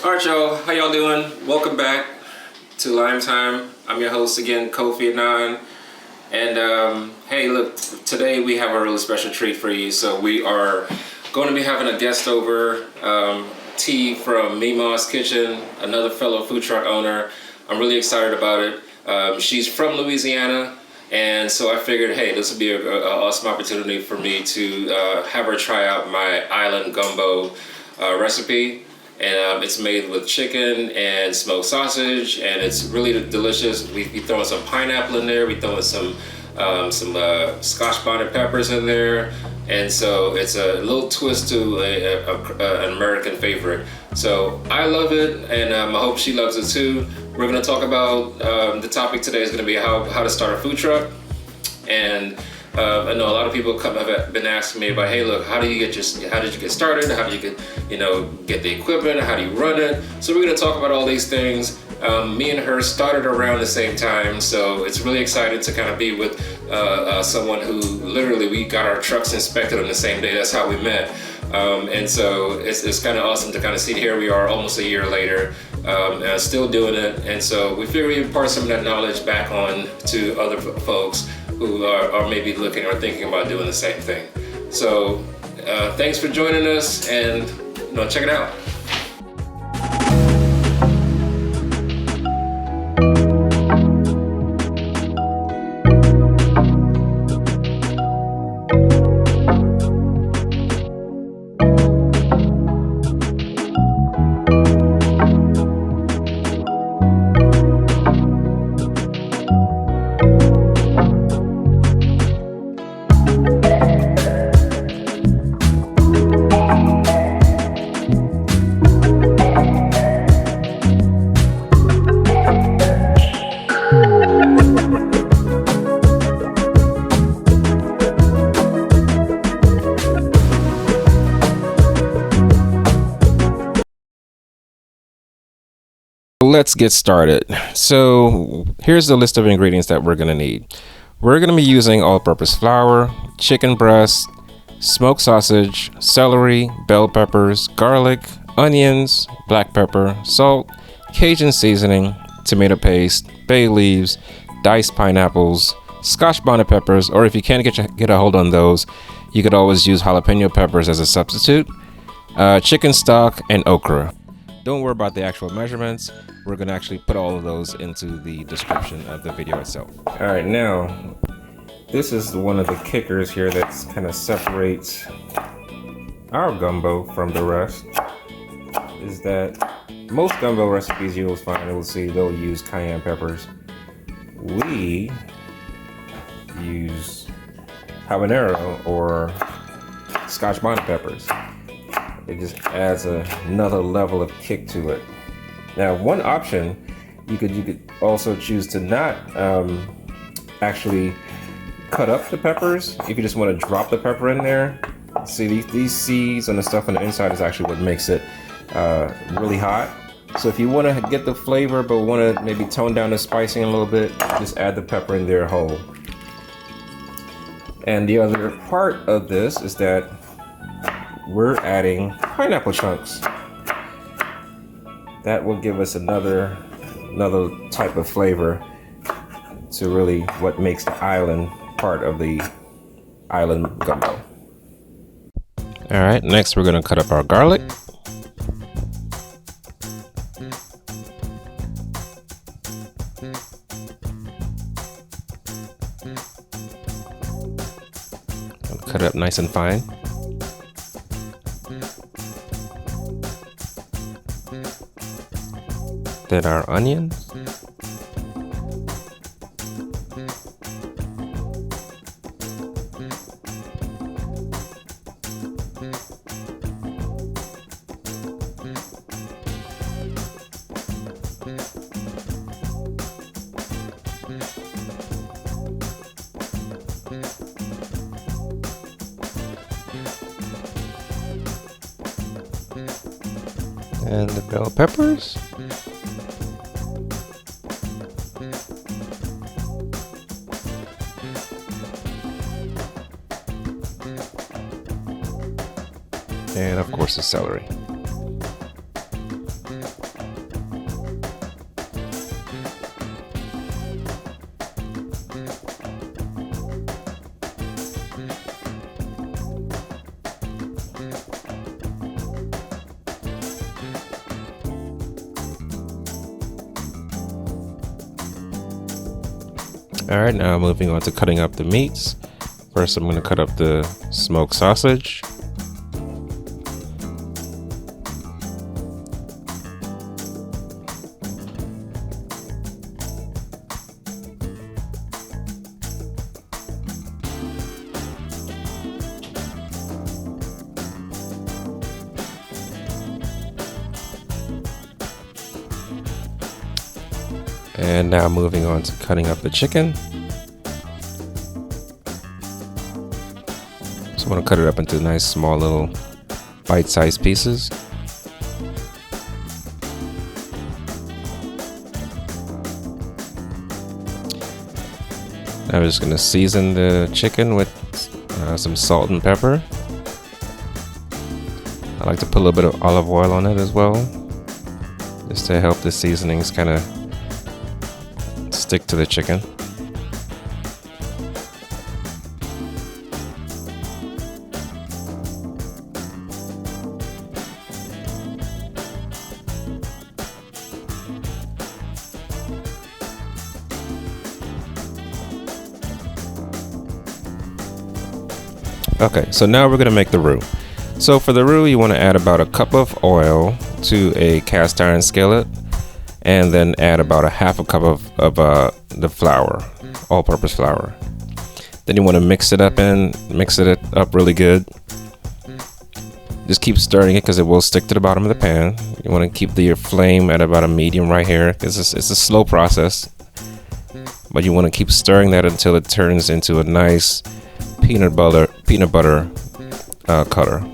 Alright y'all, how y'all doing? Welcome back to Lime Time. I'm your host again, Kofi Anand. And hey, look, today we have a really special treat for you. So we are going to be having a guest over, T from Mima's Kitchen, another fellow food truck owner. I'm really excited about it. She's from Louisiana, and so I figured, hey, this would be an awesome opportunity for me to have her try out my island gumbo recipe. And it's made with chicken and smoked sausage, and it's really delicious. We throwing some pineapple in there. We throwing some scotch bonnet peppers in there, and so it's a little twist to an American favorite. So I love it, and I hope she loves it too. We're gonna talk about the topic today is gonna be how to start a food truck, and I know a lot of people have been asking me about, hey, look, how did you get started? How do you get the equipment? How do you run it? So we're gonna talk about all these things. Me and her started around the same time, so it's really exciting to kind of be with someone who literally we got our trucks inspected on the same day. That's how we met. And so it's kind of awesome to kind of see here we are almost a year later, still doing it. And so we figure we impart some of that knowledge back on to other folks who are maybe looking or thinking about doing the same thing. So thanks for joining us, and check it out. Let's get started. So here's the list of ingredients that we're gonna need. We're gonna be using all-purpose flour, chicken breast, smoked sausage, celery, bell peppers, garlic, onions, black pepper, salt, Cajun seasoning, tomato paste, bay leaves, diced pineapples, scotch bonnet peppers, or if you can't get a hold on those, you could always use jalapeno peppers as a substitute, chicken stock, and okra. Don't worry about the actual measurements. We're gonna actually put all of those into the description of the video itself. All right, now, this is one of the kickers here that kind of separates our gumbo from the rest, is that most gumbo recipes you will find, you'll see they'll use cayenne peppers. We use habanero or scotch bonnet peppers. It just adds another level of kick to it. Now, one option, you could also choose to not actually cut up the peppers. If you just want to drop the pepper in there, see these seeds and the stuff on the inside is actually what makes it really hot. So if you want to get the flavor but want to maybe tone down the spicing a little bit, just add the pepper in there whole. And the other part of this is that we're adding pineapple chunks. That will give us another type of flavor to really what makes the island part of the island gumbo. All right, next we're gonna cut up our garlic. Cut it up nice and fine. Then our onions. And the bell peppers. And of course the celery. All right, now moving on to cutting up the meats. First, I'm going to cut up the smoked sausage. And now moving on to cutting up the chicken. So I'm going to cut it up into nice small little bite-sized pieces. I'm just going to season the chicken with some salt and pepper. I like to put a little bit of olive oil on it as well, just to help the seasonings kind of stick to the chicken. Okay, so now we're gonna make the roux. So for the roux, you want to add about a cup of oil to a cast iron skillet, and then add about a half a cup of the flour, all-purpose flour. Then you want to mix it up really good. Just keep stirring it because it will stick to the bottom of the pan. You want to keep your flame at about a medium right here. It's a slow process, but you want to keep stirring that until it turns into a nice peanut butter color.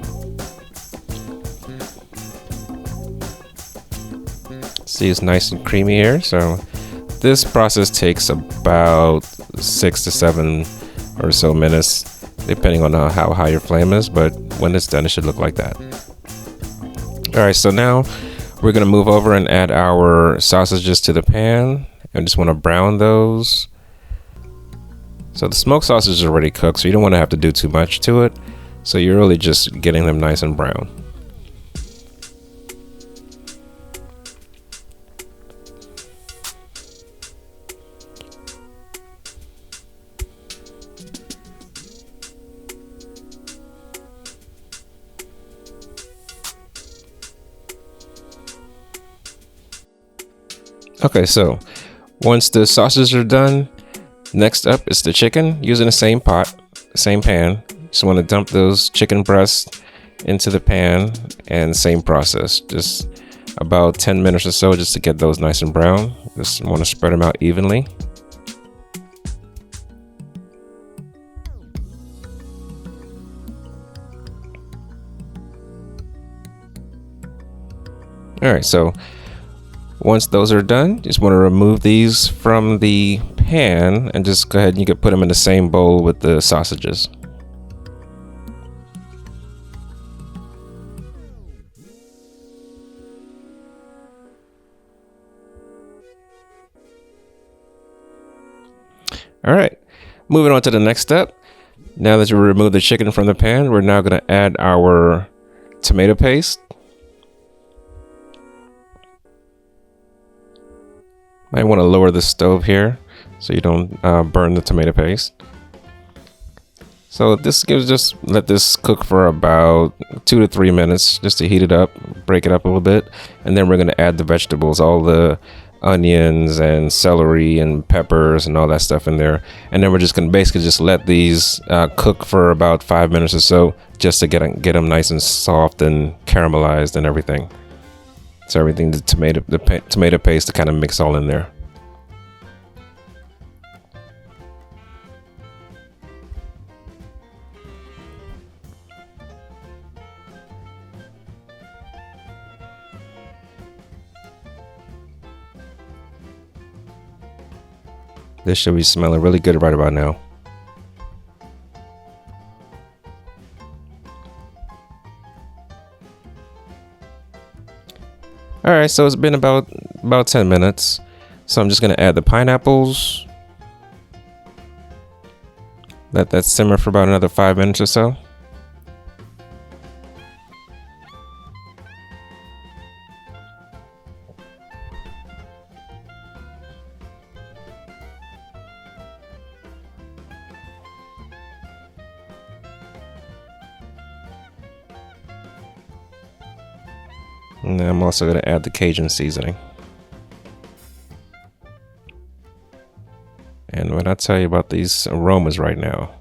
See, it's nice and creamy here. So this process takes about 6 to 7 or so minutes, depending on how high your flame is, but when it's done, it should look like that. All right, so now we're gonna move over and add our sausages to the pan. I just want to brown those. So the smoked sausage is already cooked, so you don't want to have to do too much to it. So you're really just getting them nice and brown. Okay, so once the sausages are done, next up is the chicken. Using the same pot, same pan. Just want to dump those chicken breasts into the pan, and same process. Just about 10 minutes or so just to get those nice and brown. Just want to spread them out evenly. All right, so once those are done, just want to remove these from the pan and just go ahead and you can put them in the same bowl with the sausages. All right, moving on to the next step. Now that you remove the chicken from the pan, we're now going to add our tomato paste. Might want to lower the stove here so you don't burn the tomato paste. So this just let this cook for about 2 to 3 minutes just to heat it up, break it up a little bit, and then we're going to add the vegetables, all the onions and celery and peppers and all that stuff in there, and then we're just going to basically just let these cook for about 5 minutes or so just to get them nice and soft and caramelized and everything. So everything, the tomato paste to kind of mix all in there. This should be smelling really good right about now. All right, so it's been about 10 minutes. So I'm just gonna add the pineapples. Let that simmer for about another 5 minutes or so. And then I'm also going to add the Cajun seasoning. And when I tell you about these aromas right now,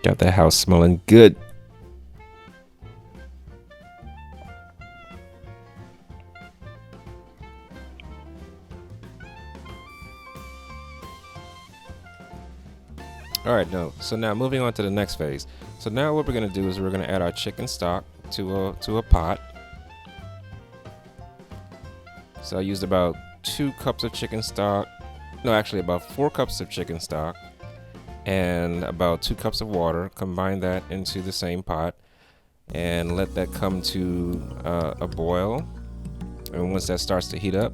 got that house smelling good. All right, so now moving on to the next phase. So now what we're gonna do is we're gonna add our chicken stock to a pot. So I used about 2 cups of chicken stock. No, actually about 4 cups of chicken stock and about 2 cups of water. Combine that into the same pot and let that come to a boil. And once that starts to heat up,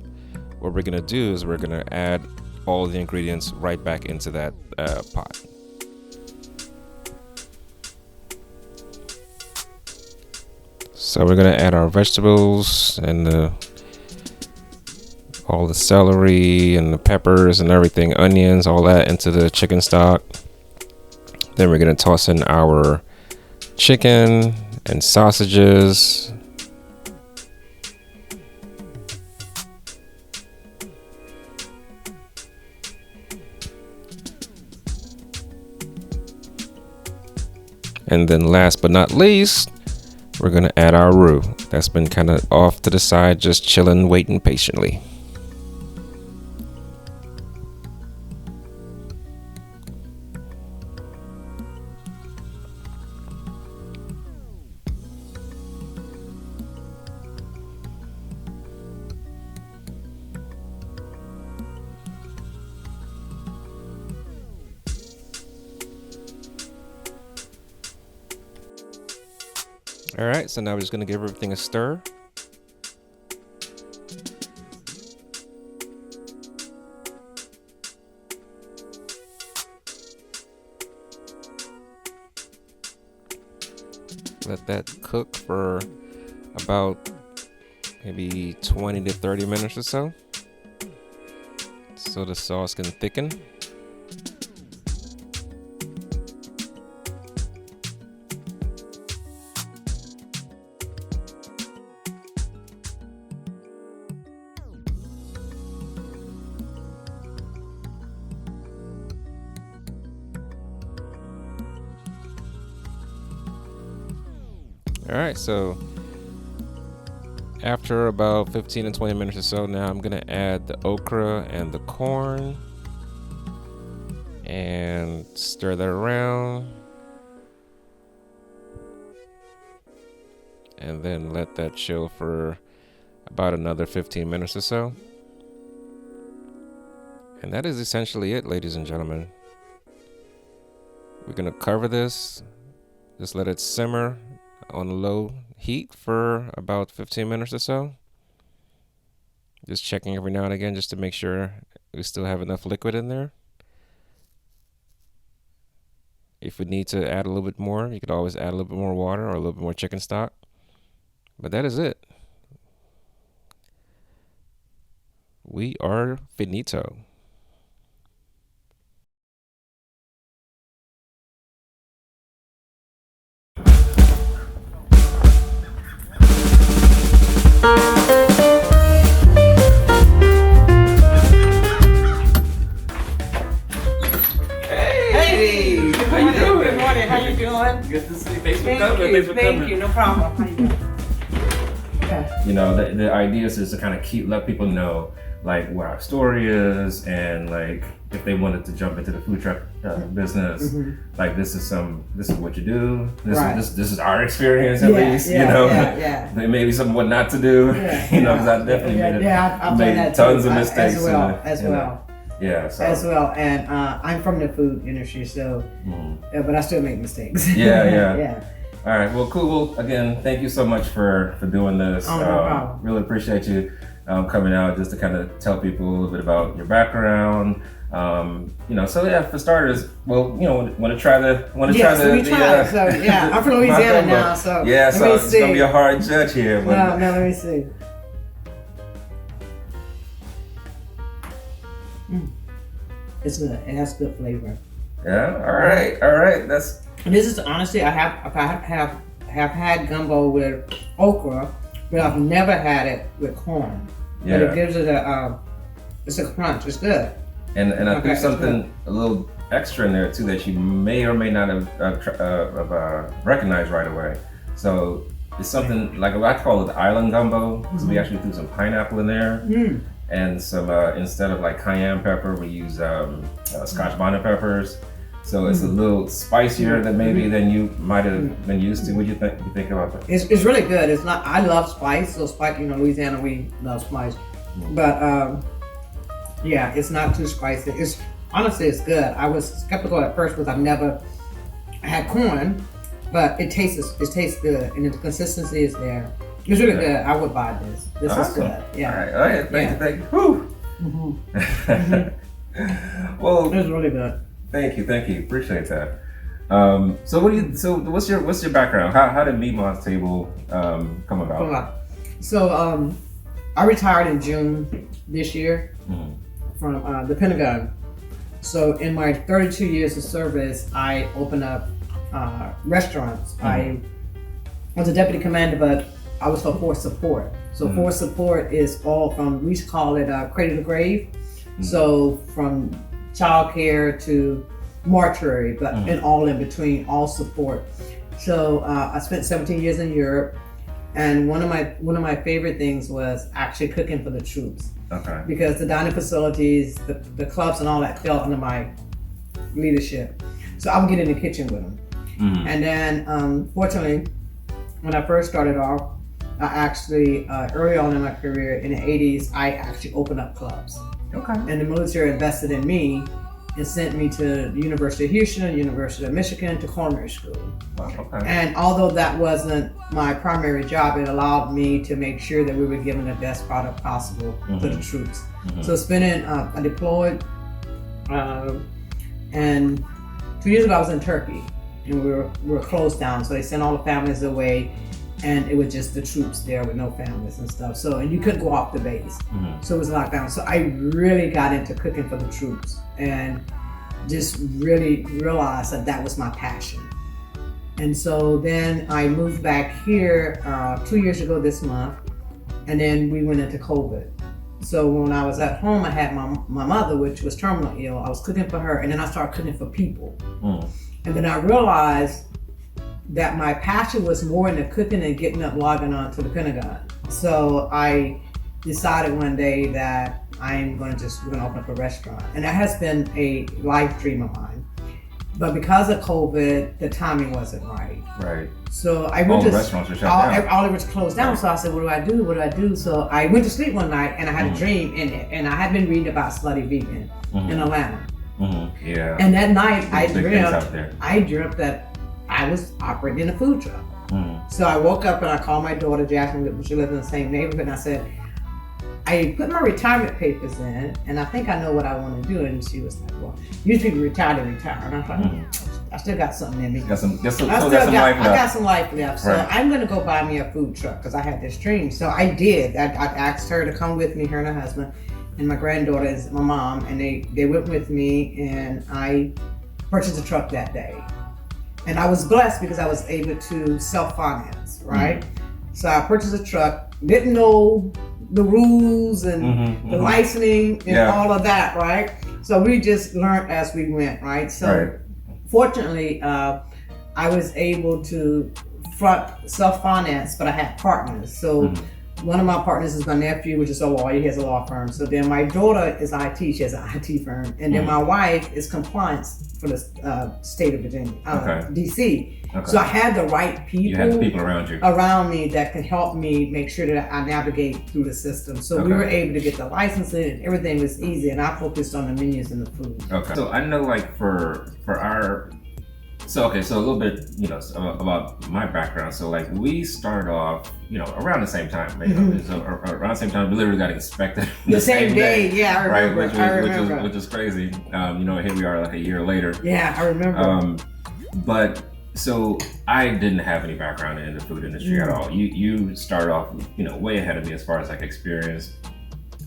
what we're gonna do is we're gonna add all the ingredients right back into that pot. So we're gonna add our vegetables and all the celery and the peppers and everything, onions, all that into the chicken stock. Then we're gonna toss in our chicken and sausages. And then last but not least, we're gonna add our roux. That's been kind of off to the side, just chilling, waiting patiently. All right, so now we're just gonna give everything a stir. Let that cook for about maybe 20 to 30 minutes or so the sauce can thicken. All right, so after about 15 and 20 minutes or so, now I'm gonna add the okra and the corn and stir that around. And then let that chill for about another 15 minutes or so. And that is essentially it, ladies and gentlemen. We're gonna cover this, just let it simmer on low heat for about 15 minutes or so. Just checking every now and again just to make sure we still have enough liquid in there. If we need to add a little bit more, you could always add a little bit more water or a little bit more chicken stock. But that is it. We are finito. Hey, how you doing? Good morning. How you doing? Good to see you. Thanks for Thank coming. you. Thanks for Thank coming. you. No problem. How you doing? Okay. You know, the idea is to kind of let people know like what our story is, and like if they wanted to jump into the food truck business, like this is what you do. This is our experience at least. You know, there may be some what not to do. You know, because I definitely I've made tons of mistakes as well. Yeah, so. As well, and I'm from the food industry, so but I still make mistakes. Yeah. All right, well, cool. Well, again, thank you so much for doing this. Oh, no problem. Really appreciate you coming out just to kind of tell people a little bit about your background. You know, so yeah, for starters, well, you know, want to try the. So yeah, I'm from Louisiana now, so yeah, so it's gonna be a hard judge here. But... No, let me see. It's good. It has good flavor. Yeah. All right. That's And this is honestly, I have had gumbo with okra, but I've never had it with corn. Yeah. But it gives it it's a crunch. It's good. And I Okay, think something a little extra in there too that you may or may not have recognized right away. So it's something like I call it island gumbo. So we actually threw some pineapple in there and some instead of like cayenne pepper, we use scotch bonnet peppers. So it's a little spicier than maybe than you might have been used to. What do you think about that? It's really good. It's not. I love spice. So spice, Louisiana, we love spice. But yeah, it's not too spicy. It's honestly, it's good. I was skeptical at first because I've never had corn, but it tastes good and the consistency is there. It's really good. I would buy this. This is good. Yeah. All right. Thank you. Whew. Well, it's really good. Thank you. Appreciate that. So what's your background? How did Meat Mom's Table come about? So I retired in June this year from the Pentagon. So in my 32 years of service, I opened up restaurants. I was a deputy commander, but I was for force support. So force support is all from, we call it cradle to grave. So from child care to mortuary, but and all in between, all support. So I spent 17 years in Europe, and one of my favorite things was actually cooking for the troops. Okay. Because the dining facilities, the clubs, and all that fell under my leadership. So I would get in the kitchen with them. And then, fortunately, when I first started off, I actually early on in my career in the 80s, I actually opened up clubs. Okay. And the military invested in me and sent me to the University of Houston, University of Michigan, to culinary school. Wow, okay. And although that wasn't my primary job, it allowed me to make sure that we were given the best product possible to the troops. So spending, I deployed, and 2 years ago I was in Turkey, and we were closed down. So they sent all the families away, and it was just the troops there with no families and stuff. So, and you couldn't go off the base. So it was locked down. So I really got into cooking for the troops and just really realized that was my passion. And so then I moved back here 2 years ago this month, and then we went into COVID. So when I was at home, I had my mother, which was terminally ill. I was cooking for her, and then I started cooking for people. And then I realized that my passion was more in the cooking and getting up, logging on to the Pentagon. So I decided one day that we're gonna open up a restaurant. And that has been a life dream of mine. But because of COVID, the timing wasn't right. Right. So I All went the to restaurants were shut down. all of it's closed down. So I said, what do I do? So I went to sleep one night and I had a dream, and I had been reading about Slutty Vegan in Atlanta. Yeah. And that night I Big things out there. dreamt that I was operating in a food truck. So I woke up and I called my daughter Jasmine, she lived in the same neighborhood, and I said, I put my retirement papers in, and I think I know what I want to do. And she was like, well, usually people retire. And I was like, I still got something in me. Got some life left. I got some life left. So Right. I'm going to go buy me a food truck because I had this dream. So I did. I asked her to come with me, her and her husband, and my granddaughter is my mom, and they went with me, and I purchased a truck that day. And I was blessed because I was able to self-finance, right? So I purchased a truck, didn't know the rules and the licensing and all of that, right? So we just learned as we went, right? So fortunately, I was able to self-finance, but I had partners. So one of my partners is my nephew, which is a lawyer. He has a law firm. So then my daughter is IT. She has an IT firm. And then my wife is compliance for the state of Virginia, DC. So I had the right people. You had the people around you. Around me that can help me make sure that I navigate through the system. So we were able to get the licensing, and everything was easy. And I focused on the menus and the food. Okay. So I know, like for our. So a little bit, about my background. So like we started off, around the same time. So around the same time, we literally got inspected the same day. Yeah, I remember. Right, which is crazy. Here we are like a year later. Yeah, I remember. But so I didn't have any background in the food industry at all. You started off, way ahead of me as far as like experience.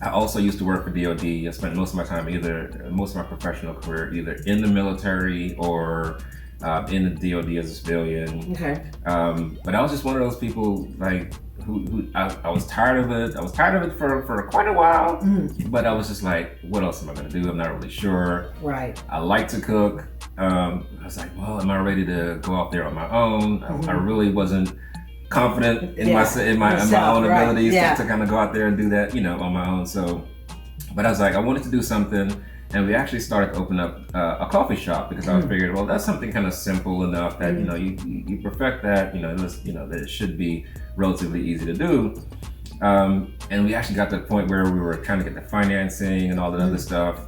I also used to work for DOD. I spent most of my time, most of my professional career, either in the military or in the DoD as a civilian. Okay. But I was just one of those people like who I was tired of it. I was tired of it for quite a while. But I was just like, what else am I gonna do? I'm not really sure. Right. I like to cook. I was like, well, am I ready to go out there on my own? I really wasn't confident in my own abilities to kind of go out there and do that, on my own. So, but I was like, I wanted to do something, and we actually started to open up a coffee shop because I figured, well, that's something kind of simple enough that you perfect that, that it should be relatively easy to do. And we actually got to the point where we were trying to get the financing and all the other stuff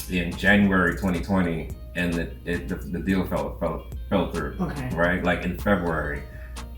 in January 2020, and the deal fell through. Okay. Right, like in February.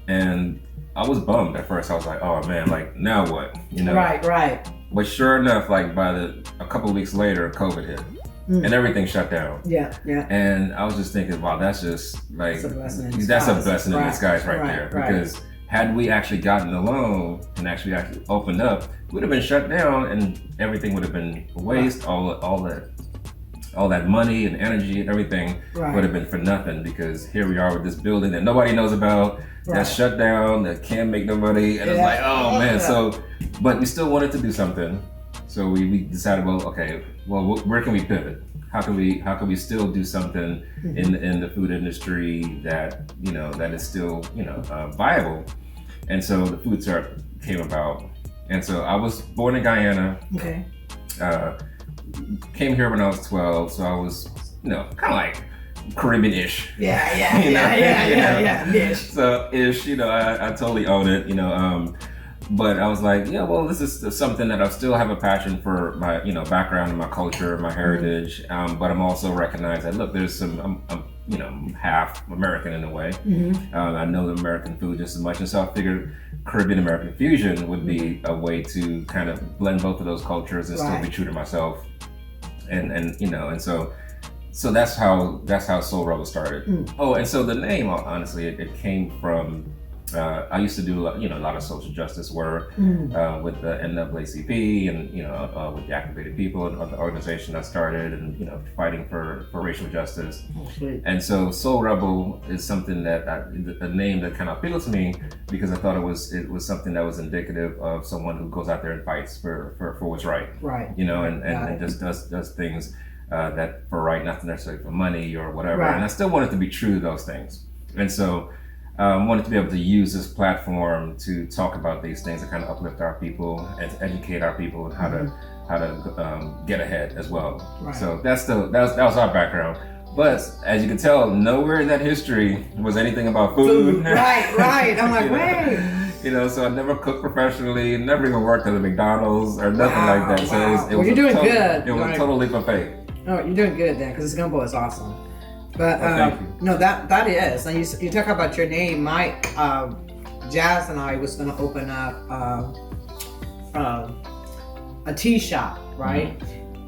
And I was bummed at first. I was like, "Oh man, like now what?" Right. But sure enough, like a couple of weeks later, COVID hit, and everything shut down. Yeah. And I was just thinking, wow, that's just like that's a blessing in disguise right there. Because had we actually gotten a loan and actually opened up, we'd have been shut down, and everything would have been a waste. All that money and energy and everything would have been for nothing, because here we are with this building that nobody knows about, that's shut down, that can't make no money, and it's like, oh man. So, but we still wanted to do something, so we decided, well, where can we pivot? How can we still do something in the food industry that that is still viable? And so the food truck came about, and so I was born in Guyana. Okay. Came here when I was 12, so I was, kind of like Caribbean-ish. Yeah. Ish. So ish, I totally own it, but I was like, well, this is something that I still have a passion for, my, background and my culture, my heritage. But I'm also recognized that, look, there's some, I'm half American in a way. I know the American food just as much, and so I figured Caribbean American fusion would be a way to kind of blend both of those cultures and still be true to myself. And so that's how Soul Rebel started. Oh, and so the name, honestly, it came from I used to do a lot of social justice work with the NAACP and with the Activated People and the organization I started, and fighting for racial justice. And so Soul Rebel is something that a name that kind of appealed to me, because I thought it was something that was indicative of someone who goes out there and fights for what's right. Right. And just does things that for right, not necessarily for money or whatever. Right. And I still wanted to be true to those things. And so wanted to be able to use this platform to talk about these things, and kind of uplift our people and educate our people on how to get ahead as well. Right. So that was our background. But as you can tell, nowhere in that history was anything about food. Right. I'm like, wait. So I never cooked professionally, never even worked at a McDonald's or nothing like that. So it was you're doing good. It was a total leap of faith. Oh, you're doing good then, because this gumbo is awesome. But no, that is. And you talk about your name, Mike. Jazz and I was going to open up a tea shop, right?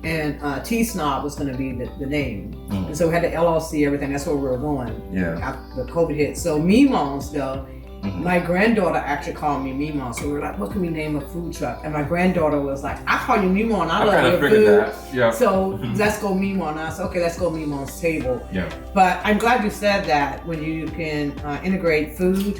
And Tea Snob was going to be the name. And so we had the LLC, everything. That's where we were going. Yeah. After the COVID hit. So Mimons, though, my granddaughter actually called me Mimon. So we were like, what can we name a food truck? And my granddaughter was like, I call you Mimon. I love your food. That. Yeah. So let's go Mimon. I said, okay, let's go Mimon's table. Yeah. But I'm glad you said that, when you can integrate food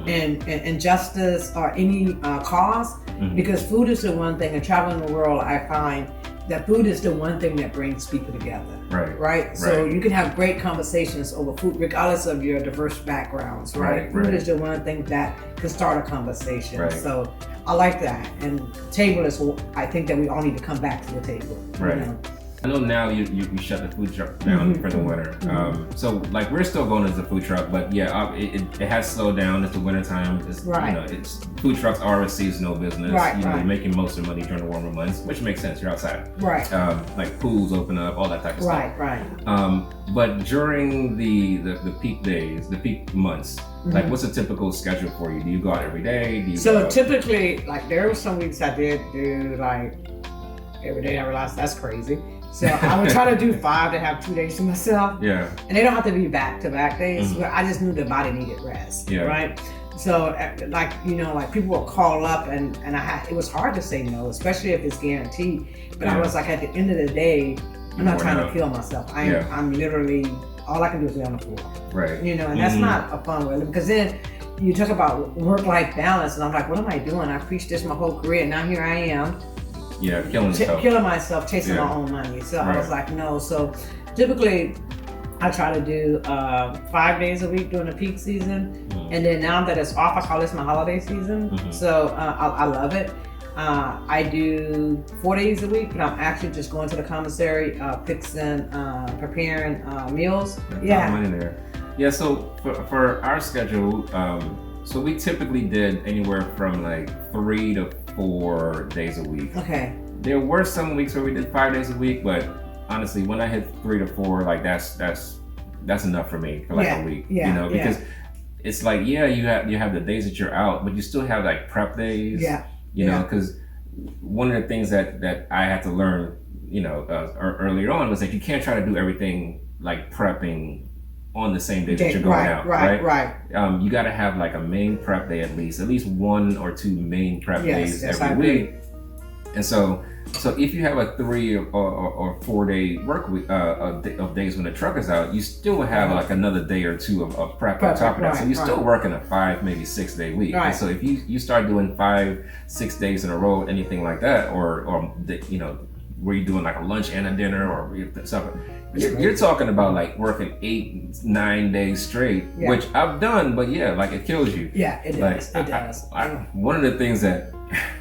and justice or any cause, because food is the one thing, and traveling the world, I find that food is the one thing that brings people together. Right. So you can have great conversations over food, regardless of your diverse backgrounds. Right. Food is the one thing that can start a conversation. Right. So I like that. And table is, I think that we all need to come back to the table. Right. I know now you shut the food truck down for the winter. So like we're still going as a food truck, but yeah, it has slowed down. It's the winter time. It's food trucks are a seasonal business. You're making most of the money during the warmer months, which makes sense. You're outside. Right. Like pools open up, all that type of stuff. Right. But during the peak days, the peak months, like what's a typical schedule for you? Do you go out every day? Typically, like there were some weeks I did do like every day. I realized that's crazy. So I would try to do 5 to have 2 days to myself. Yeah. And they don't have to be back-to-back days, but I just knew the body needed rest. Yeah. Right. So like people will call up and it was hard to say no, especially if it's guaranteed. But I was like, at the end of the day, I'm not trying to kill myself. I'm literally all I can do is lay on the floor. Right. You know, and that's not a fun way, because then you talk about work-life balance, and I'm like, what am I doing? I preached this my whole career, and now here I am. Yeah, killing myself, chasing my own money. So right. I was like, no. So typically, I try to do 5 days a week during the peak season, and then now that it's off, I call this my holiday season. So I love it. I do 4 days a week, but I'm actually just going to the commissary, fixing, preparing meals. Yeah. Money there. Yeah. So for our schedule, so we typically did anywhere from like 3 to 4 days a week. Okay. There were some weeks where we did 5 days a week, but honestly, when I hit 3 to 4, like that's enough for me for like a week. Yeah. You know, because it's like you have the days that you're out, but you still have like prep days. Yeah. You know, because one of the things that I had to learn, you know, earlier on was that you can't try to do everything like prepping on the same day that you're going out. Right. You got to have like a main prep day at least 1 or 2 main prep days every week. And so if you have a 3 or 4 day work week of days when the truck is out, you still have like another day or 2 of prep on top of that. So you're still working a 5, maybe 6 day week. Right. And so if you start doing 5, 6 days in a row, anything like that, or you know, where you're doing like a lunch and a dinner or something, you're talking about like working 8, 9 days straight, which I've done, but like it kills you. Yeah, it does. It does. One of the things that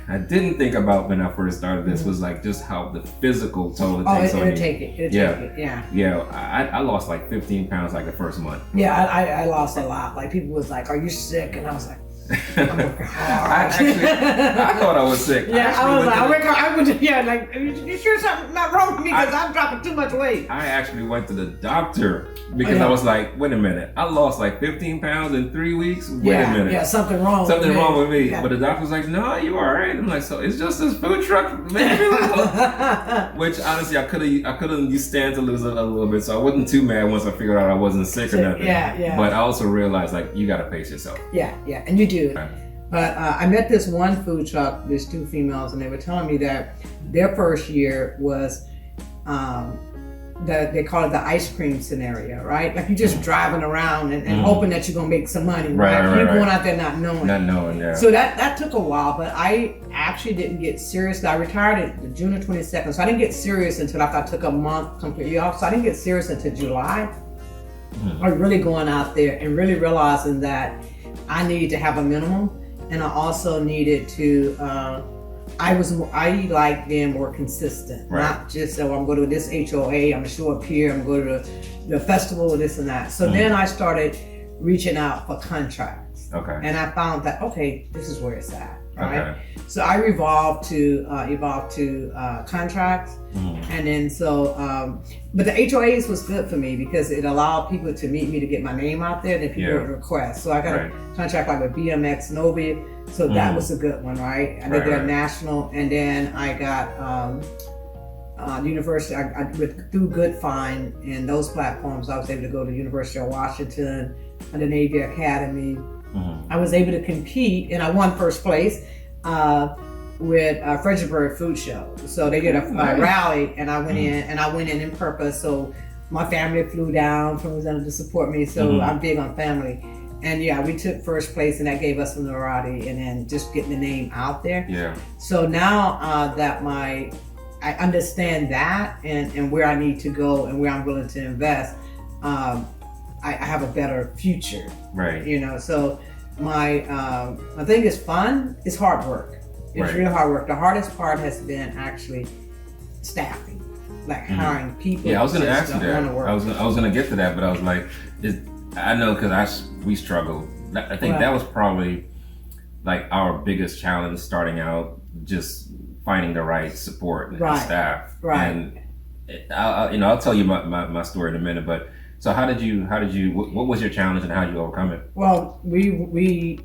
I didn't think about when I first started this was like just how the physical toll it takes on you. It'll take it. Yeah, I lost like 15 pounds like the first month. Yeah, I lost a lot. Like people was like, "Are you sick?" And I was like, "I'm working hard." I thought I was sick. Yeah, I was like, "I work hard." Yeah, like, you sure something not wrong with me because I'm dropping too much weight? I actually went to the doctor because I was like, "Wait a minute, I lost like 15 pounds in 3 weeks. Wait a minute, something wrong. Something wrong with me." Yeah. But the doctor was like, "No, you all right." I'm like, "So it's just this food truck, maybe." Which honestly, I could have used stand to lose a little bit, so I wasn't too mad once I figured out I wasn't sick or nothing. Yeah. But I also realized like you got to pace yourself. Yeah, and you do. Right. But I met this one food truck, there's 2 females, and they were telling me that their first year was, they call it the ice cream scenario, right? Like you're just driving around and hoping that you're going to make some money, right? You're going out there not knowing. Yeah. So that took a while, but I actually didn't get serious. I retired at June of 22nd, so I didn't get serious until after I took a month completely off. So I didn't get serious until July. I was really going out there and really realizing that I needed to have a minimum. And I also needed to, I like being more consistent, not just, I'm going to this HOA, I'm going to show up here, I'm going to the festival, this and that. So then I started reaching out for contracts. Okay. And I found that, this is where it's at, right? Okay. So I evolved to contracts. And then but the HOAs was good for me because it allowed people to meet me to get my name out there, and people would request. So I got a contract like with BMX Novi, so that was a good one, right? I did their national, and then I got university. I through Good Find and those platforms, I was able to go to the University of Washington and the Navy Academy. I was able to compete, and I won first place. With Fredericksburg Food Show. So they did a rally, and I went in purpose. So my family flew down from Louisiana to support me. So I'm big on family. And we took first place, and that gave us some notoriety, and then just getting the name out there. Yeah. So now that I understand that and where I need to go and where I'm willing to invest, I have a better future. Right. You know, so my thing is fun. It's hard work. It's real hard work. The hardest part has been actually staffing, like hiring people. Yeah, I was going to ask you that. I was going to get to that, but I was like, I know because we struggled. I think that was probably like our biggest challenge starting out, just finding the right support and staff. Right. And I'll tell you my story in a minute. But so how did you? What was your challenge and how did you overcome it? Well, we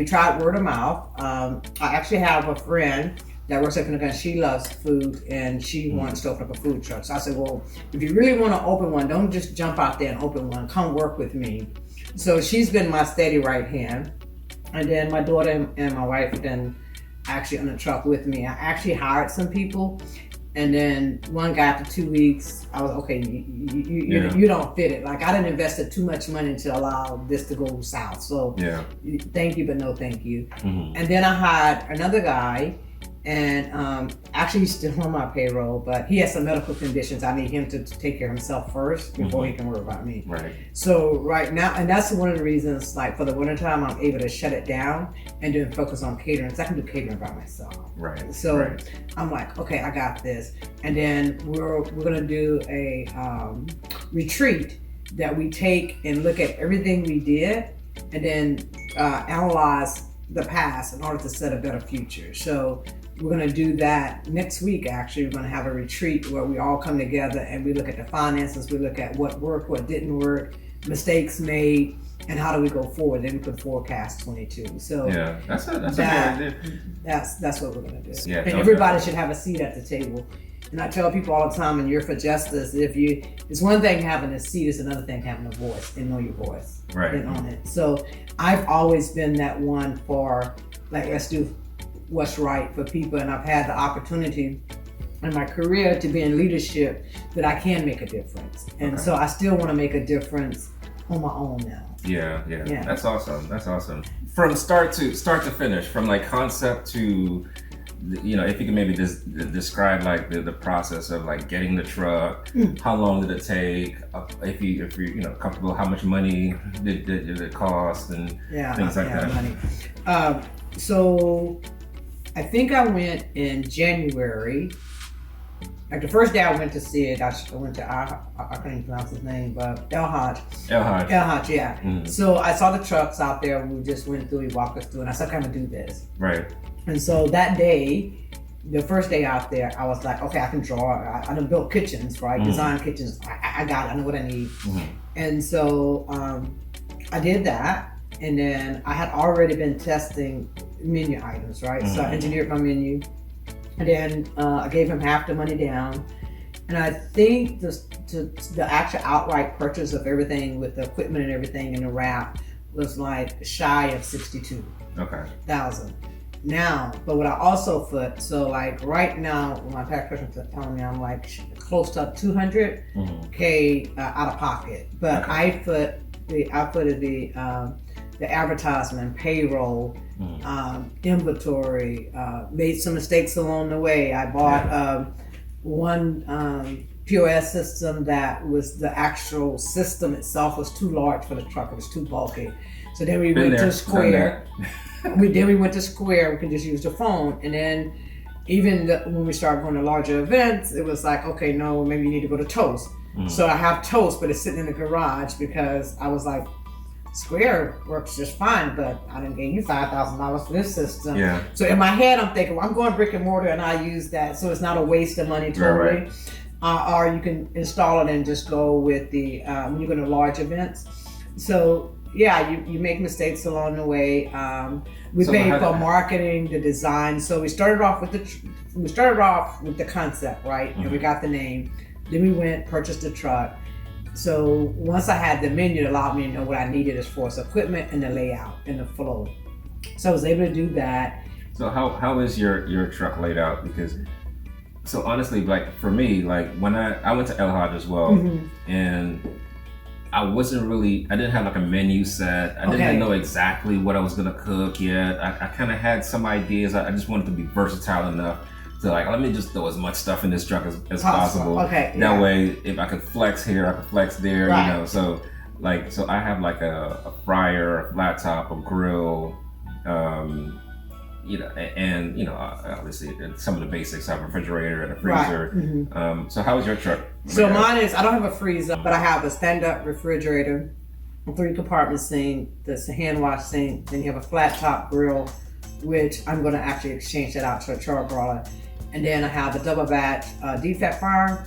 tried word of mouth. I actually have a friend that works at Kindergarten. She loves food and she wants to open up a food truck. So I said, well, if you really want to open one, don't just jump out there and open one. Come work with me. So she's been my steady right hand. And then my daughter and my wife then actually on the truck with me. I actually hired some people. And then one guy after 2 weeks, I was okay. You don't fit it. Like I didn't invested too much money to allow this to go south. So thank you, but no thank you. Mm-hmm. And then I hired another guy, and actually he's still on my payroll, but he has some medical conditions. I need him to take care of himself first before he can worry about me. Right. So right now, and that's one of the reasons, like for the wintertime, I'm able to shut it down and then focus on catering, because I can do catering by myself. Right. So I'm like, okay, I got this. And then we're gonna do a retreat that we take and look at everything we did, and then analyze the past in order to set a better future. So we're going to do that next week. Actually, we're going to have a retreat where we all come together and we look at the finances, we look at what worked, what didn't work, mistakes made, and how do we go forward. Then we can forecast 22. So that's a good idea. That's what we're going to do. Yeah, and everybody should have a seat at the table. And I tell people all the time, and you're for justice, it's one thing having a seat, it's another thing having a voice and know your voice. Right. And on it. So I've always been that one for, like, let's do what's right for people. And I've had the opportunity in my career to be in leadership that I can make a difference. And so I still want to make a difference on my own now. Yeah. That's awesome. From start to finish, from like concept to, if you can maybe describe like the process of like getting the truck, how long did it take? If you're comfortable, how much money did it cost, and things like that. Money. So I think I went in January. Like the first day I went to see it, I went to I can't even pronounce his name, but El Haj, yeah. Mm-hmm. So I saw the trucks out there. We just went through. He walked us through, and I said, "I'm gonna do this." Right. And so that day, the first day out there, I was like, okay, I can draw. I done built kitchens, right? Design kitchens. I got it. I know what I need. And so I did that. And then I had already been testing menu items, right? So I engineered my menu. And then I gave him half the money down. And I think the actual outright purchase of everything with the equipment and everything in the wrap was like shy of $62,000. Now, but what I also put, so like right now, my tax person telling me I'm like close to 200K out of pocket. But I put the advertisement, payroll, inventory, made some mistakes along the way. I bought one POS system that was the actual system itself was too large for the truck. It was too bulky. So then we went to Square. We went to Square. We could just use the phone. And then even when we started going to larger events, it was like, okay, no, maybe you need to go to Toast. So I have Toast, but it's sitting in the garage because I was like, Square works just fine, but I didn't give you $5,000 for this system. Yeah. So in my head, I'm thinking, well, I'm going brick and mortar and I use that. So it's not a waste of money totally. Right. Or you can install it and just go with the, when you go to large events. So yeah, you make mistakes along the way. We paid for marketing, the design. So we started off with the concept, right? And we got the name. Then we went, purchased the truck. So once I had the menu, it allowed me to know what I needed as far as equipment and the layout and the flow. So I was able to do that. So how is your truck laid out? Because so honestly, like for me, like when I went to El Haj as well, and I didn't have like a menu set. I didn't know exactly what I was gonna cook yet. I kind of had some ideas. I just wanted to be versatile enough to like, let me just throw as much stuff in this truck as possible. That way, if I could flex here, I could flex there, So I have like a fryer, a flat top, a grill, obviously some of the basics. I have a refrigerator and a freezer. So how is your truck? So mine is, I don't have a freezer, but I have a stand-up refrigerator, a 3-compartment sink, that's a hand wash sink, then you have a flat top grill, which I'm going to actually exchange that out to a charbroiler. And then I have a double batch deep fat fryer,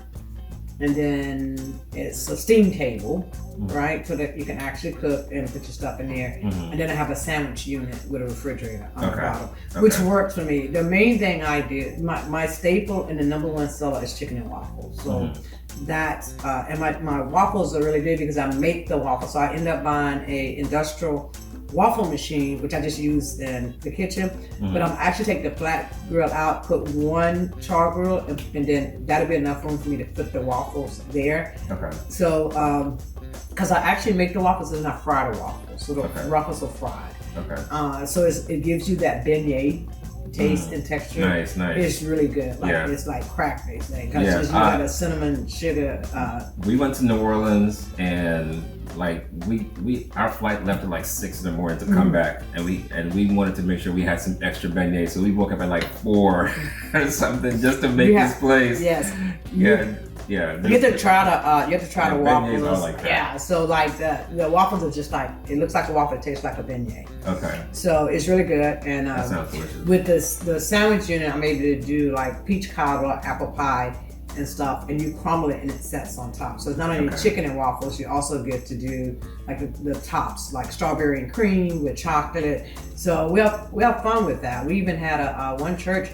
and then it's a steam table, right? So that you can actually cook and put your stuff in there. And then I have a sandwich unit with a refrigerator on the bottom, which works for me. The main thing I did, my staple and the number one seller is chicken and waffles. So that's, and my waffles are really good because I make the waffles. So I end up buying a industrial waffle machine, which I just use in the kitchen. But I'm actually take the flat grill out, put one char grill, and then that'll be enough room for me to put the waffles there. Okay. So, because I actually make the waffles and I fry the waffles, so the waffles are fried. Okay. So it gives you that beignet taste and texture. Nice. It's really good. Like it's like crack, they say, because you got a cinnamon sugar. We went to New Orleans and like our flight left at like 6 in the morning to come back, and we wanted to make sure we had some extra beignets, so we woke up at like 4 or something just to make this place. Yes. Yeah. You have to try the waffles. Are like that. Yeah. So like the waffles are just like, it looks like a waffle, it tastes like a beignet. Okay. So it's really good. And that sounds delicious. with the sandwich unit, I'm able to do like peach cobbler, apple pie, and stuff, and you crumble it and it sets on top. So it's not only chicken and waffles, you also get to do like the tops, like strawberry and cream with chocolate. So we have fun with that. We even had one church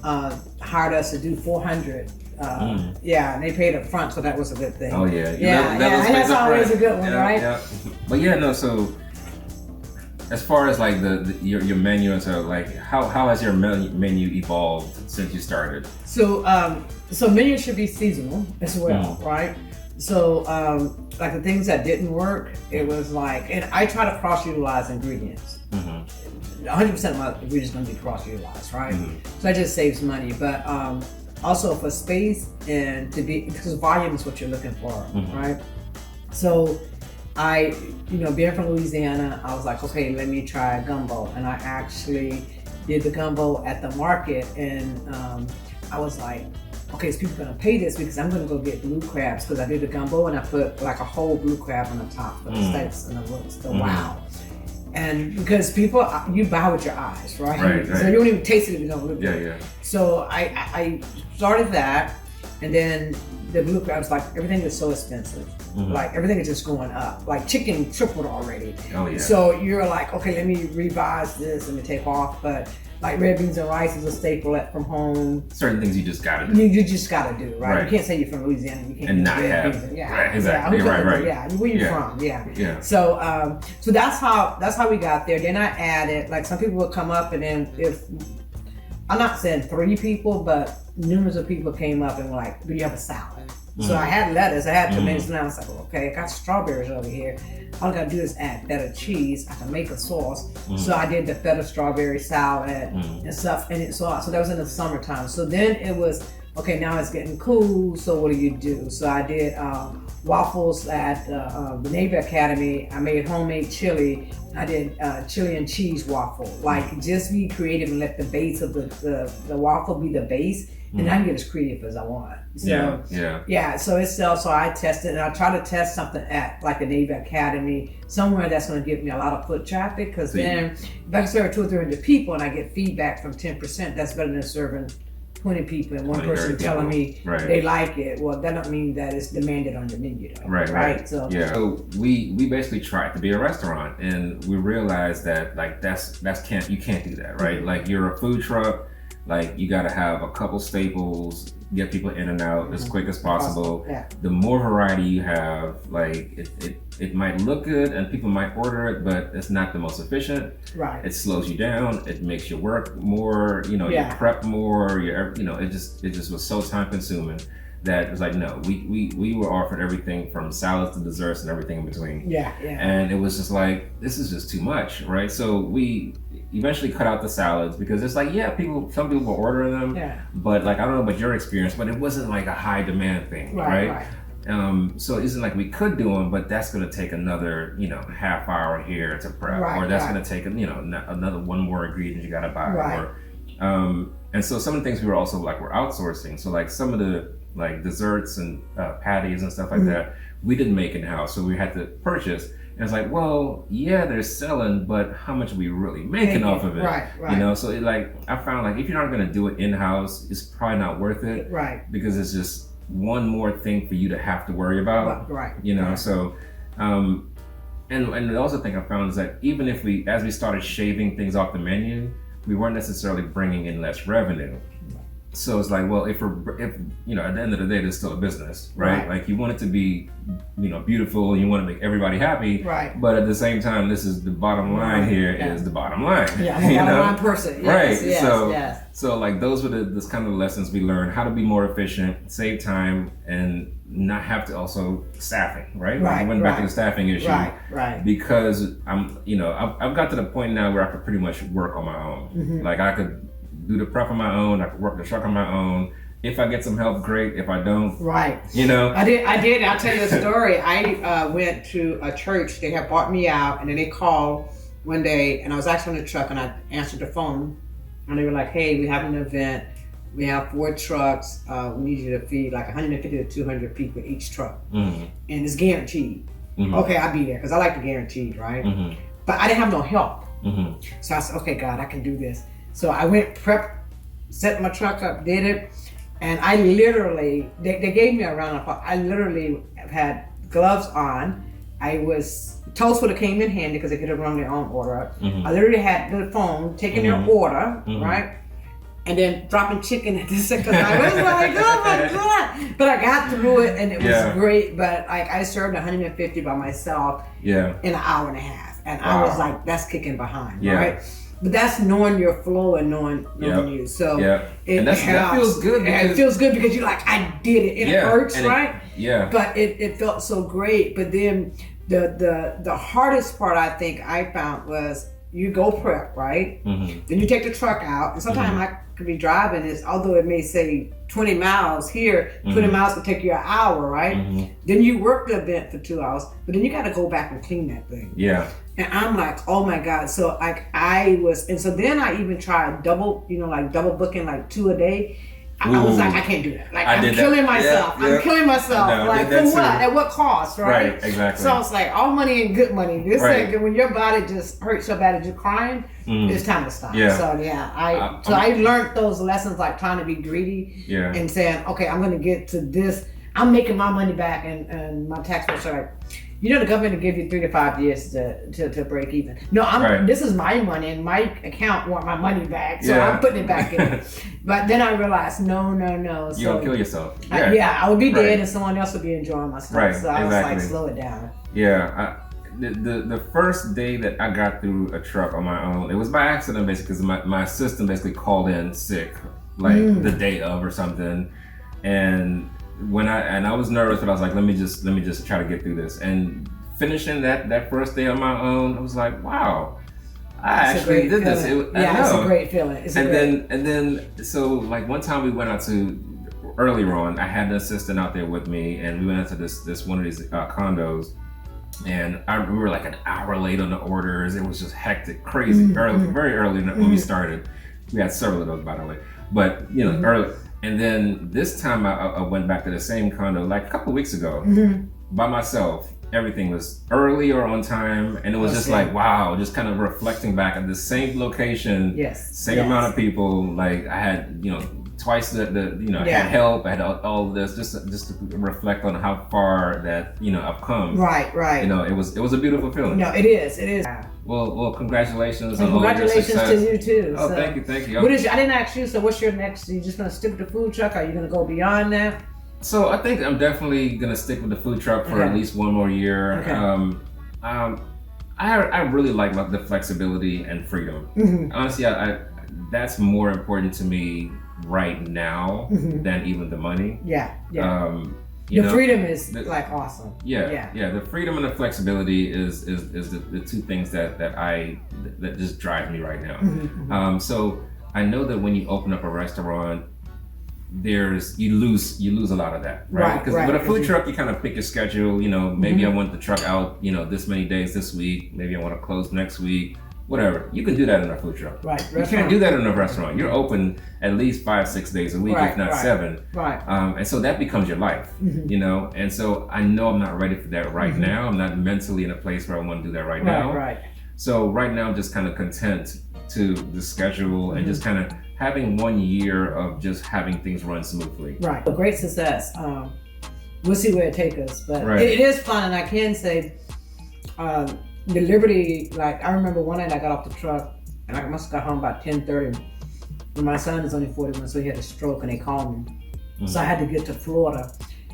hired us to do 400. And they paid up front, so that was a good thing. Oh yeah, and that's always a good one, right? Yeah. But so as far as like your menu and so like how has your menu evolved since you started? So menu should be seasonal as well, right? So like the things that didn't work, it was like, and I try to cross utilize ingredients. 100% of my ingredients going to be cross utilized, right? So that just saves money, but also for space and to be, because volume is what you're looking for, right? So I, being from Louisiana, I was like, okay, let me try gumbo. And I actually did the gumbo at the market, and I was like, okay, is people gonna pay this? Because I'm gonna go get blue crabs, because I did the gumbo and I put like a whole blue crab on the top for the steaks and the roots, wow. And because people, you buy with your eyes, right? So you don't even taste it if you don't look at it. So I started that, and then the blue crabs, like everything is so expensive. Like everything is just going up. Like chicken tripled already. Oh yeah. So you're like, okay, let me revise this and take off. But like red beans and rice is a staple from home. Certain things you just gotta do. You just gotta do, right? You can't say you're from Louisiana. You can't and not red have. Beans. Exactly. Right. Yeah. Where you from? Yeah. So so that's how we got there. Then I added, like, some people would come up, and then if I'm not saying 3 people, but numerous of people came up and were like, do you have a salad? So I had lettuce, I had tomatoes, and I was like, okay, I got strawberries over here. All I gotta do is add feta cheese. I can make a sauce. So I did the feta strawberry salad and stuff, and so that was in the summertime. So then it was, okay, now it's getting cool, so what do you do? So I did waffles at the Navy Academy. I made homemade chili. I did chili and cheese waffle. Like, just be creative and let the base of the waffle be the base, and I can get as creative as I want. So, so it's so I tested, and I try to test something at like the Navy Academy, somewhere that's going to give me a lot of foot traffic, because then if I can serve 200 or 300 people and I get feedback from 10%, that's better than serving 20 people and one person telling me they like it. Well, that don't mean that it's demanded on the menu, though. Right. So we basically tried to be a restaurant, and we realized that like you can't do that, right? Like, you're a food truck, like you got to have a couple staples, get people in and out as quick as possible. The more variety you have, like it might look good and people might order it, but it's not the most efficient. It slows you down. It makes you work more. You prep more. It just was so time consuming that it was like, no, we were offered everything from salads to desserts and everything in between. And it was just like, this is just too much, right? So we eventually cut out the salads, because it's like, some people were ordering them, but like, I don't know about your experience, but it wasn't like a high demand thing, right? So it isn't like we could do them, but that's going to take another, half hour here to prep, or that's going to take, another one more ingredient you got to buy, and so some of the things we were also like, we're outsourcing. So like some of the like desserts and patties and stuff like that, we didn't make in-house, so we had to purchase. And it's like, well, they're selling, but how much are we really making off of it? So I found like, if you're not going to do it in-house, it's probably not worth it, because it's just one more thing for you to have to worry about, So, and the also thing I found is that even if as we started shaving things off the menu, we weren't necessarily bringing in less revenue. So it's like, well, if you know, at the end of the day, there's still a business, right? Like you want it to be, you know, beautiful, and you want to make everybody happy, right? But at the same time, this is the bottom line. Here is the bottom line. Yeah, I'm a bottom line person. Yes, right? Yes, so like those were the kind of lessons we learned: how to be more efficient, save time, and not have to also staffing, right? Like I went back to the staffing issue, right? Because I've got to the point now where I could pretty much work on my own. Like I could do the prep on my own. I could work the truck on my own. If I get some help, great. If I don't, you know. I did. I'll tell you a story. I went to a church. They had bought me out, and then they called one day, and I was actually on the truck, and I answered the phone, and they were like, "Hey, we have an event. We have 4 trucks. We need you to feed like 150 to 200 people each truck, and it's guaranteed." Okay, I'll be there because I like the guaranteed, right? But I didn't have no help, so I said, "Okay, God, I can do this." So I went set my truck up, did it, and I literally, they gave me a round of applause. I literally had gloves on. Toast would have came in handy because they could have run their own order up. I literally had the phone, taking their order, right? And then dropping chicken at the second time. It was like, oh my God. But I got through it and it was great. But I served 150 by myself in an hour and a half. And I was like, that's kicking behind, right? But that's knowing your flow and knowing you. So that feels good. It feels good because you're like, I did it. It hurts, right? But it felt so great. But then the hardest part I think I found was you go prep, right? Then you take the truck out. And sometimes I could be driving this, although it may say 20 miles here, 20 miles could take you an hour, right? Then you work the event for 2 hours, but then you got to go back and clean that thing. And I'm like, oh my God. So like and so then I even tried double booking like 2 a day. I was like, I can't do that. Like I'm killing myself. I'm killing myself. No, like for what? At what cost, right? Right, exactly. So it's like all money ain't good money. This thing, when your body just hurts so bad that you're crying, it's time to stop. So I learned those lessons, like trying to be greedy and saying, okay, I'm gonna get to this. I'm making my money back, and my tax force are like, you know, the government will give you 3 to 5 years to break even. No, this is my money, and my account want my money back, so I'm putting it back in. But then I realized, no. So, you'll kill yourself. I would be dead, and someone else would be enjoying my stuff. So I was like, slow it down. The first day that I got through a truck on my own, it was by accident basically, because my assistant basically called in sick, like the day of or something, and I was nervous, but I was like, let me just try to get through this. And finishing that first day on my own, I was like, wow, I actually did this. It's a great feeling. And then so like one time we went out to, earlier on, I had an assistant out there with me, and we went out to this one of these condos, and we were like an hour late on the orders. It was just hectic, crazy, very early when we started. We had several of those, by the way, but you know, early. And then this time I went back to the same condo like a couple of weeks ago by myself. Everything was early or on time, and it was just like, wow, just kind of reflecting back at the same location, same amount of people. Like I had, you know, twice I had help. I had all of this just to reflect on how far that, you know, I've come. Right. You know, it was a beautiful feeling. No, it is. Well, congratulations on congratulations all your to you too. Oh, thank you. I didn't ask you. So, what's your next? Are you just gonna stick with the food truck? Or are you gonna go beyond that? So, I think I'm definitely gonna stick with the food truck for at least one more year. I really like the flexibility and freedom. Honestly, that's more important to me right now than even the money. The freedom is like awesome. The freedom and the flexibility is the 2 things that just drive me right now. So I know that when you open up a restaurant, you lose a lot of that, right? Because with a food truck, you kind of pick your schedule. You know, maybe I want the truck out, you know, this many days this week. Maybe I want to close next week. Whatever. You can do that in a food truck. You can't do that in a restaurant. You're open at least 5-6 days a week, if not 7. And so that becomes your life, you know? And so I know I'm not ready for that right now. I'm not mentally in a place where I want to do that right now. So right now I'm just kind of content to the schedule and just kind of having 1 year of just having things run smoothly. A great success. We'll see where it takes us. But it is fun, and I can say, the liberty, like I remember one night I got off the truck and I must have got home about 10:30, When my son is only 41, so he had a stroke and they called me. So I had to get to Florida.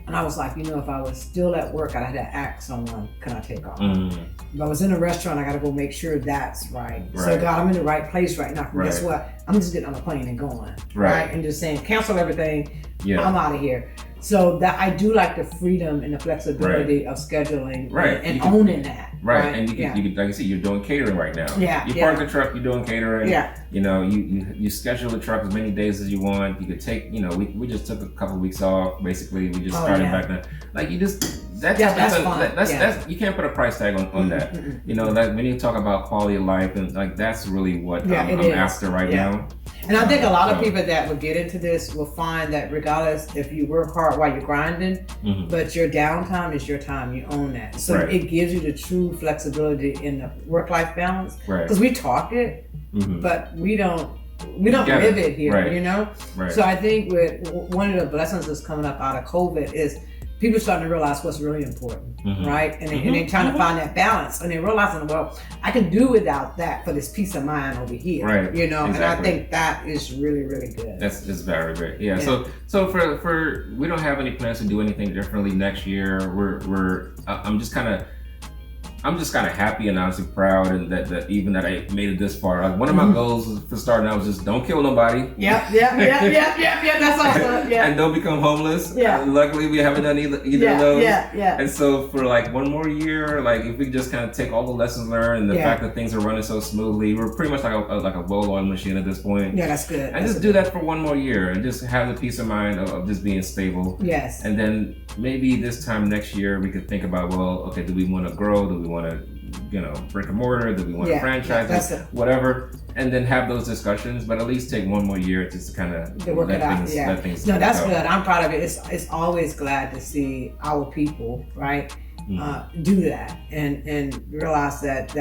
And I was like, if I was still at work, I had to ask someone, can I take off? If I was in a restaurant, I got to go make sure that's right. So God, I'm in the right place right now. Guess what? I'm just getting on a plane and going. Right. And just saying, cancel everything. Yeah. I'm out of here. So that I do like the freedom and the flexibility of scheduling and owning that. Right. And you can, like I said, you're doing catering right now. Yeah. You park the truck, you're doing catering. Yeah. You schedule the truck as many days as you want. You could take, we just took a couple of weeks off. Basically, we just started back then. Like you just that's fun. That's you can't put a price tag on that. Like when you talk about quality of life and like that's really what I'm after right now. And I think a lot of people that will get into this will find that regardless if you work hard while you're grinding, but your downtime is your time. You own that. So it gives you the true flexibility in the work-life balance. Because we talk it, but we don't live it here, Right. So I think with one of the blessings that's coming up out of COVID is people starting to realize what's really important, right? And they're trying to find that balance, and they're realizing, well, I can do without that for this peace of mind over here, right? And I think that is really, really good. That's very great, yeah. So for we don't have any plans to do anything differently next year. I'm just kind of happy and honestly proud, and that even that I made it this far. Like one of my goals for starting out was just don't kill nobody. Yeah. That's awesome. Yeah. And don't become homeless. Yeah. Luckily, we haven't done either of those. Yeah. And so for like one more year, like if we just kind of take all the lessons learned and the fact that things are running so smoothly, we're pretty much like a well-oiled machine at this point. Yeah, that's good. And just do that for one more year and just have the peace of mind of just being stable. Yes. And then maybe this time next year we could think about, well, okay, do we want to grow? Do we want to, brick and mortar? Do we want to franchise? Whatever. And then have those discussions, but at least take one more year just to kind of work it out. Let things no, that's good. I'm proud of it. It's always glad to see our people, right, do that and realize that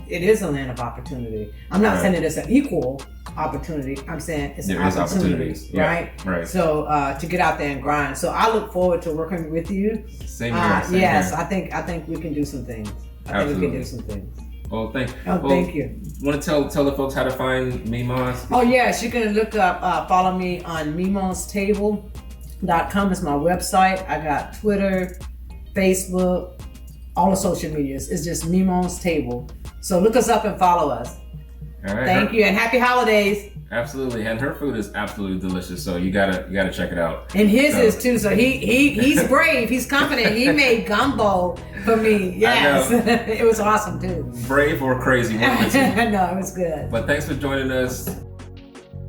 it is a land of opportunity. I'm not saying that it's an equal opportunity. I'm saying it's an opportunity, right? So to get out there and grind. So I look forward to working with you. Same here. Yes, I think we can do some things. I think we can do some things. Well, thank you. Want to tell the folks how to find Mimos? Oh yes, you can look up, follow me on mimostable.com is my website. I got Twitter, Facebook, all the social medias. It's just Mimos Table. So look us up and follow us. All right. Thank you and happy holidays. Absolutely, and her food is absolutely delicious. So you gotta check it out. And his is too. So he's brave. He's confident. He made gumbo for me. Yes, it was awesome too. Brave or crazy? No, it was good. But thanks for joining us.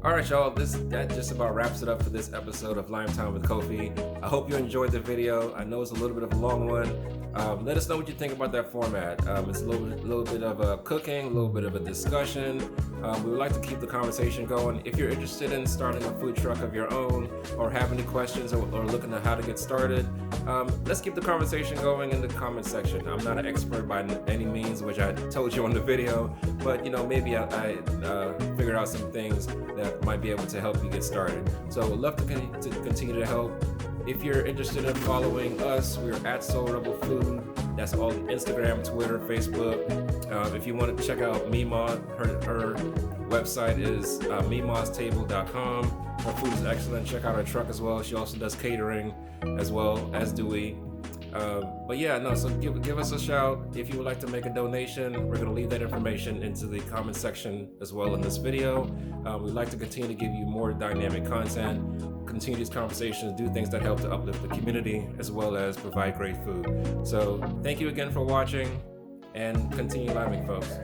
All right, y'all, that just about wraps it up for this episode of Lime Time with Kofi. I hope you enjoyed the video. I know it's a little bit of a long one. Let us know what you think about that format. It's a little bit of a cooking, a little bit of a discussion. We would like to keep the conversation going. If you're interested in starting a food truck of your own or have any questions or looking at how to get started, let's keep the conversation going in the comment section. I'm not an expert by any means, which I told you on the video, but maybe I figured out some things that might be able to help you get started. So we'd love to continue to help. If you're interested in following us, we're at Soul Rebel Food. That's on Instagram, Twitter, Facebook. If you want to check out Mima, her website is mimostable.com. Her food is excellent. Check out her truck as well. She also does catering as well, as do we. So give us a shout. If you would like to make a donation, we're going to leave that information into the comment section as well in this video. We'd like to continue to give you more dynamic content, continue these conversations, do things that help to uplift the community, as well as provide great food. So thank you again for watching, and continue liming, folks.